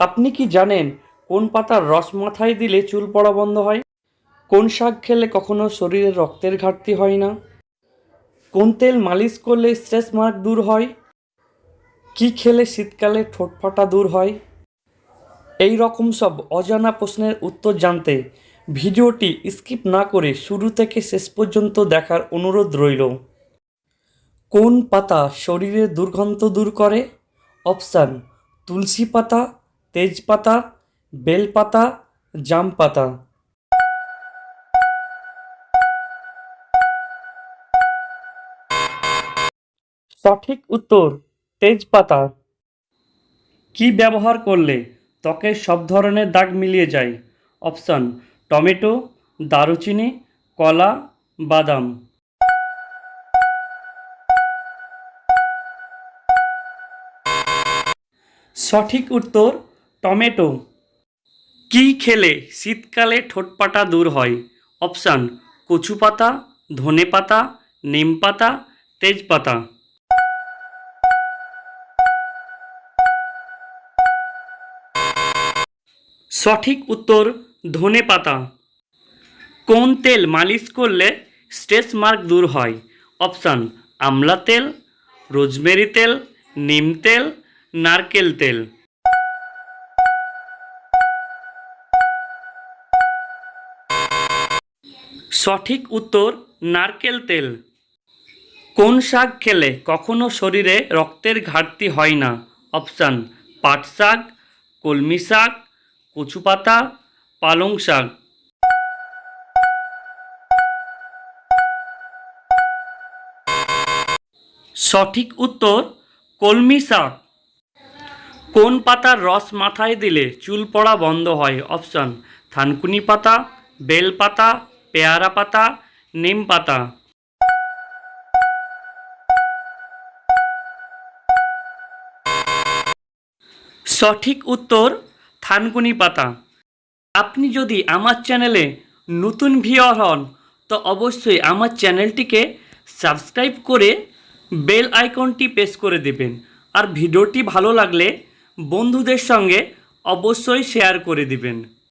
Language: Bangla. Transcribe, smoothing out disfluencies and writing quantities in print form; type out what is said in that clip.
আপনি কি জানেন কোন পাতার রস মাথায় দিলে চুল পড়া বন্ধ হয়? কোন শাক খেলে কখনো শরীরে রক্তের ঘাটতি হয় না? কোন তেল মালিশ করলে স্ট্রেস মার্ক দূর হয়? কি খেলে শীতকালে ঠোঁট ফাটা দূর হয়? এই রকম সব অজানা প্রশ্নের উত্তর জানতে ভিডিওটি স্কিপ না করে শুরু থেকে শেষ পর্যন্ত দেখার অনুরোধ রইল। কোন পাতা শরীরের দুর্গন্ধ দূর করে? অপশান: তুলসী পাতা, তেজপাতা, বেলপাতা, জাম পাতা। সঠিক উত্তর তেজপাতা। কি ব্যবহার করলে ত্বকের সব ধরনের দাগ মিলিয়ে যায়? অপশান: টমেটো, দারুচিনি, কলা, বাদাম। সঠিক উত্তর টমেটো। কি খেলে শীতকালে ঠোঁটপাটা দূর হয়? অপশান: কচু পাতা, ধনে পাতা, নিম পাতা, তেজপাতা। সঠিক উত্তর ধনে পাতা। কোন তেল মালিশ করলে স্ট্রেস মার্ক দূর হয়? অপশান: আমলা তেল, রোজমেরি তেল, নিম তেল, নারকেল তেল। সঠিক উত্তর নারকেল তেল। কোন শাক খেলে কখনো শরীরে রক্তের ঘাটতি হয় না? অপশান: পাট শাক, কলমি শাক, কচু পাতা, পালং শাক। সঠিক উত্তর কলমি শাক। কোন পাতার রস মাথায় দিলে চুল পড়া বন্ধ হয়? অপশান: থানকুনি পাতা, বেল পাতা, পেয়ারা পাতা, নিম পাতা। সঠিক উত্তর থানকুনি পাতা। আপনি যদি আমার চ্যানেলে নতুন ভিউয়ার হন তো অবশ্যই আমার চ্যানেলটিকে সাবস্ক্রাইব করে বেল আইকনটি প্রেস করে দেবেন। আর ভিডিওটি ভালো লাগলে বন্ধুদের সঙ্গে অবশ্যই শেয়ার করে দিবেন।